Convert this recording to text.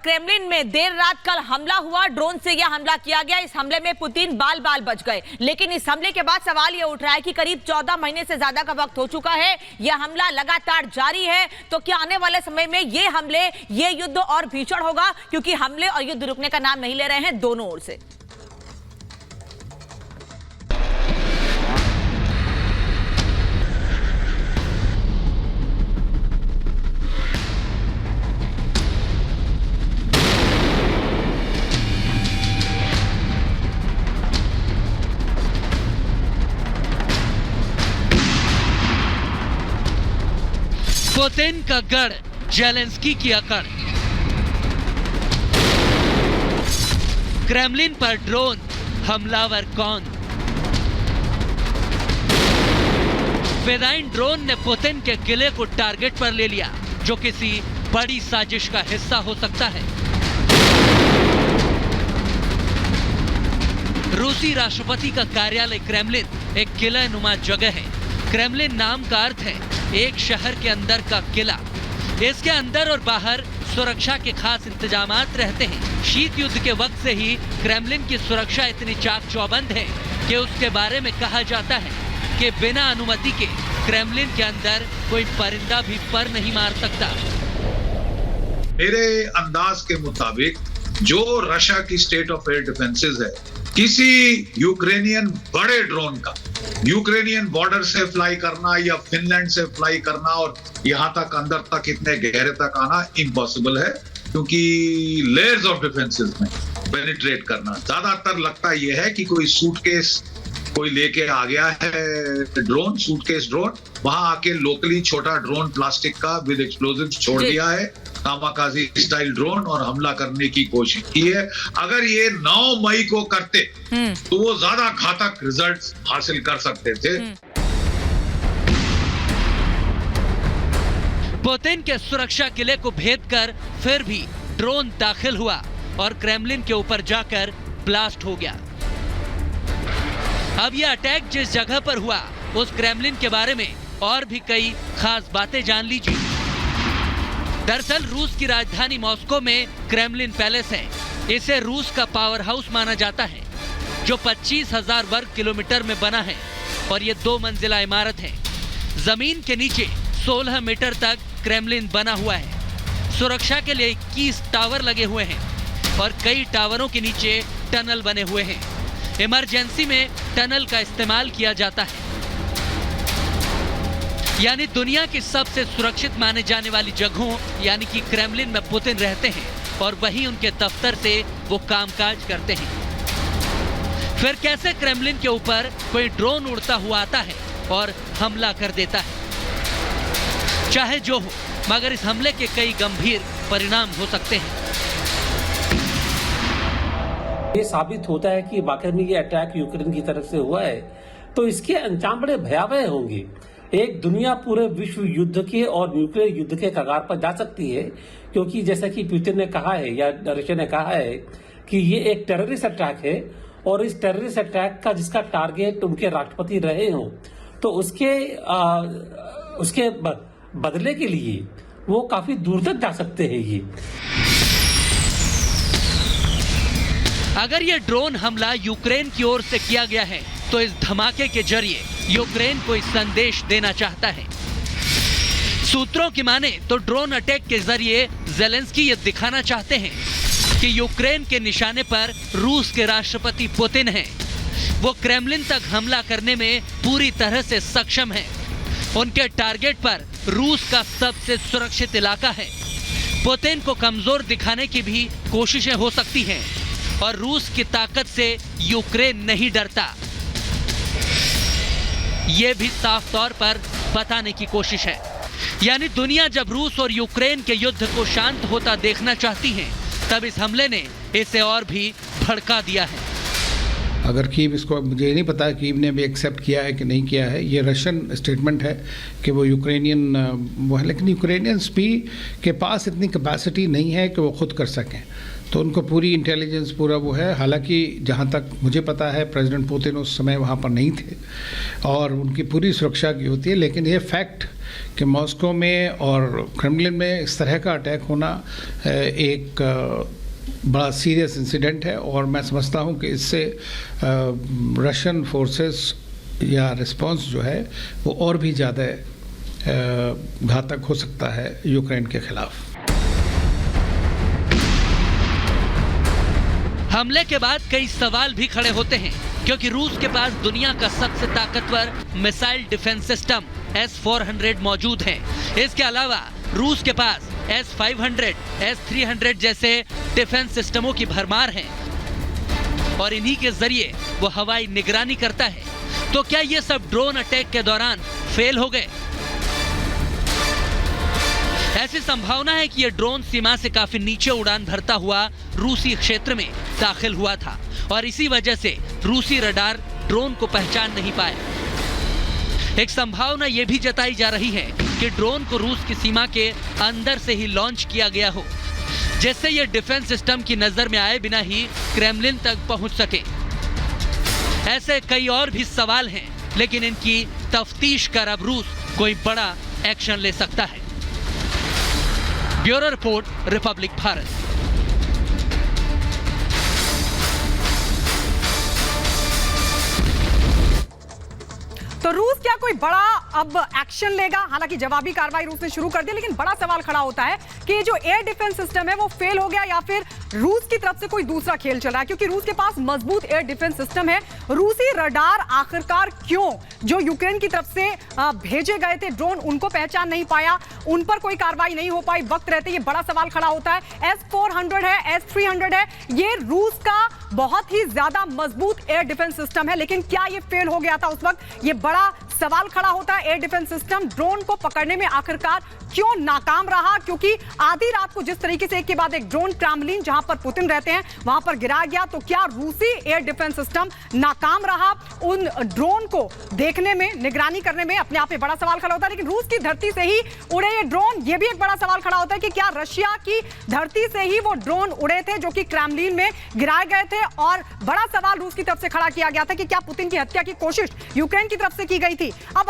Kremlin में देर रात कल हमला हुआ, ड्रोन से यह हमला किया गया। इस हमले में पुतिन बाल बाल बच गए, लेकिन इस हमले के बाद सवाल यह उठ रहा है कि करीब 14 महीने से ज्यादा का वक्त हो चुका है, यह हमला लगातार जारी है। तो क्या आने वाले समय में ये हमले, ये युद्ध और भीषण होगा? क्योंकि हमले और युद्ध रुकने का नाम नहीं ले रहे हैं दोनों ओर से। पुतिन का गढ़, जेलेंस्की की अकड़। क्रेमलिन पर ड्रोन, हमलावर कौन? फिदाइन ड्रोन ने पुतिन के किले को टारगेट पर ले लिया, जो किसी बड़ी साजिश का हिस्सा हो सकता है। रूसी राष्ट्रपति का कार्यालय क्रेमलिन एक किला नुमा जगह है। क्रेमलिन नाम का अर्थ है एक शहर के अंदर का किला। इसके अंदर और बाहर सुरक्षा के खास इंतजामात रहते हैं। शीत युद्ध के वक्त से ही क्रेमलिन की सुरक्षा इतनी चाक चौबंद है कि उसके बारे में कहा जाता है कि बिना अनुमति के क्रेमलिन के अंदर कोई परिंदा भी पर नहीं मार सकता। मेरे अंदाज के मुताबिक जो रशिया की स्टेट ऑफ एयर डिफेंसेस है, किसी यूक्रेनियन बड़े ड्रोन का यूक्रेनियन बॉर्डर से फ्लाई करना या फिनलैंड से फ्लाई करना और यहां तक अंदर तक इतने गहरे तक आना इम्पॉसिबल है, क्योंकि लेयर्स ऑफ डिफेंसेस में पेनिट्रेट करना। ज्यादातर लगता यह है कि कोई सूटकेस कोई लेके आ गया है, ड्रोन, सूटकेस ड्रोन, वहां आके लोकली छोटा ड्रोन प्लास्टिक का विद एक्सप्लोजिव्स छोड़ दिया है, कामाकाजी स्टाइल ड्रोन, और हमला करने की कोशिश की है। अगर ये 9 मई को करते तो वो ज्यादा घातक रिजल्ट्स हासिल कर सकते थे। पुतिन के सुरक्षा किले को भेद कर फिर भी ड्रोन दाखिल हुआ और क्रेमलिन के ऊपर जाकर ब्लास्ट हो गया। अब यह अटैक जिस जगह पर हुआ उस क्रेमलिन के बारे में और भी कई खास बातें जान लीजिए। दरअसल रूस की राजधानी मॉस्को में क्रेमलिन पैलेस है। इसे रूस का पावर हाउस माना जाता है, जो 25,000 वर्ग किलोमीटर में बना है और ये 2 मंजिला इमारत है। जमीन के नीचे 16 मीटर तक क्रेमलिन बना हुआ है। सुरक्षा के लिए 21 टावर लगे हुए हैं और कई टावरों के नीचे टनल बने हुए हैं। इमरजेंसी में टनल का इस्तेमाल किया जाता है। यानी दुनिया की सबसे सुरक्षित माने जाने वाली जगहों यानी कि क्रेमलिन में पुतिन रहते हैं और वहीं उनके दफ्तर से वो कामकाज करते हैं। फिर कैसे क्रेमलिन के ऊपर कोई ड्रोन उड़ता हुआ आता है और हमला कर देता है? चाहे जो हो, मगर इस हमले के कई गंभीर परिणाम हो सकते हैं। ये साबित होता है कि वाकई में ये अटैक यूक्रेन की तरफ से हुआ है, तो इसके अंजाम बड़े भयावह होंगे। एक दुनिया पूरे विश्व युद्ध के और न्यूक्लियर युद्ध के कगार पर जा सकती है, क्योंकि जैसा कि पुतिन ने कहा है या रशिया ने कहा है कि ये एक टेररिस्ट अटैक है और इस टेररिस्ट अटैक का जिसका टारगेट उनके राष्ट्रपति रहे हों, तो उसके बदले के लिए वो काफी दूर तक जा सकते हैं। ये अगर ये ड्रोन हमला यूक्रेन की ओर से किया गया है तो इस धमाके के जरिए यूक्रेन को इस संदेश देना चाहता है। सूत्रों की माने तो ड्रोन अटैक के जरिए जेलेंस्की ये दिखाना चाहते हैं कि यूक्रेन के निशाने पर रूस के राष्ट्रपति पुतिन हैं। वो क्रेमलिन तक हमला करने में पूरी तरह से सक्षम हैं। उनके टारगेट पर रूस का सबसे सुरक्षित इलाका है। पुतिन को कमजोर दिखाने की भी कोशिशें हो सकती हैं और रूस की ताकत से यूक्रेन नहीं डरता। ये भी साफ तौर पर बताने की कोशिश है। यानी दुनिया जब रूस और यूक्रेन के युद्ध को शांत होता देखना चाहती है, तब इस हमले ने इसे और भी भड़का दिया है। अगर कीव, इसको मुझे नहीं पता कीव ने भी एक्सेप्ट किया है कि नहीं किया है, ये रशियन स्टेटमेंट है कि वो यूक्रेनियन वो है, लेकिन यूक्रेनियंस भी के पास इतनी कैपेसिटी नहीं है कि वो खुद कर सकें। तो उनको पूरी इंटेलिजेंस पूरा वो है। हालांकि जहाँ तक मुझे पता है प्रेसिडेंट पुतिन उस समय वहाँ पर नहीं थे और उनकी पूरी सुरक्षा की होती है, लेकिन ये फैक्ट कि मॉस्को में और क्रेमलिन में इस तरह का अटैक होना एक बड़ा सीरियस इंसिडेंट है, और मैं समझता हूं कि इससे रशियन फोर्सेस या रिस्पांस जो है वो और भी ज़्यादा घातक हो सकता है यूक्रेन के खिलाफ। हमले के बाद कई सवाल भी खड़े होते हैं, क्योंकि रूस के पास दुनिया का सबसे ताकतवर मिसाइल डिफेंस सिस्टम S-400 मौजूद है। इसके अलावा रूस के पास S-500, S-300 जैसे डिफेंस सिस्टमों की भरमार है, और इन्हीं के जरिए वो हवाई निगरानी करता है। तो क्या ये सब ड्रोन अटैक के दौरान फेल हो गए? ऐसी संभावना है कि यह ड्रोन सीमा से काफी नीचे उड़ान भरता हुआ रूसी क्षेत्र में दाखिल हुआ था, और इसी वजह से रूसी रडार ड्रोन को पहचान नहीं पाए। एक संभावना यह भी जताई जा रही है कि ड्रोन को रूस की सीमा के अंदर से ही लॉन्च किया गया हो, जिससे यह डिफेंस सिस्टम की नजर में आए बिना ही क्रेमलिन तक पहुंच सके। ऐसे कई और भी सवाल हैं, लेकिन इनकी तफ्तीश कर अब रूस कोई बड़ा एक्शन ले सकता है। Bureau report, Republic Bharat. तो रूस क्या कोई बड़ा अब एक्शन लेगा? हालांकि जवाबी कार्रवाई रूस ने शुरू कर दी, लेकिन बड़ा सवाल खड़ा होता है कि जो एयर डिफेंस सिस्टम है वो फेल हो गया या फिर रूस की तरफ से कोई दूसरा खेल चल रहा है, क्योंकि रूस के पास मजबूत एयर डिफेंस सिस्टम है। रूसी रडार आखिरकार क्यों जो यूक्रेन की तरफ से भेजे गए थे ड्रोन उनको पहचान नहीं पाया, उन पर कोई कार्रवाई नहीं हो पाई वक्त रहते? ये बड़ा सवाल खड़ा होता है। S-400 है, S-300 है, ये रूस का बहुत ही ज्यादा मजबूत एयर डिफेंस सिस्टम है, लेकिन क्या ये फेल हो गया था उस वक्त? ये बड़ा सवाल खड़ा होता है। एयर डिफेंस सिस्टम ड्रोन को पकड़ने में आखिरकार क्यों नाकाम रहा? क्योंकि आधी रात को जिस तरीके से एक के बाद एक ड्रोन क्रेमलिन जहां पर पुतिन रहते हैं वहां पर गिराया गया, तो क्या रूसी एयर डिफेंस सिस्टम नाकाम रहा उन ड्रोन को देखने में, निगरानी करने में? अपने आप में बड़ा सवाल खड़ा होता है। लेकिन रूस की धरती से ही उड़े ये ड्रोन, ये भी एक बड़ा सवाल खड़ा होता है कि क्या रशिया की धरती से ही वो ड्रोन उड़े थे जो कि क्रेमलिन में गिराए गए थे? और बड़ा सवाल रूस की तरफ से खड़ा किया गया था कि क्या पुतिन की हत्या की कोशिश यूक्रेन की तरफ से की गई थी? अब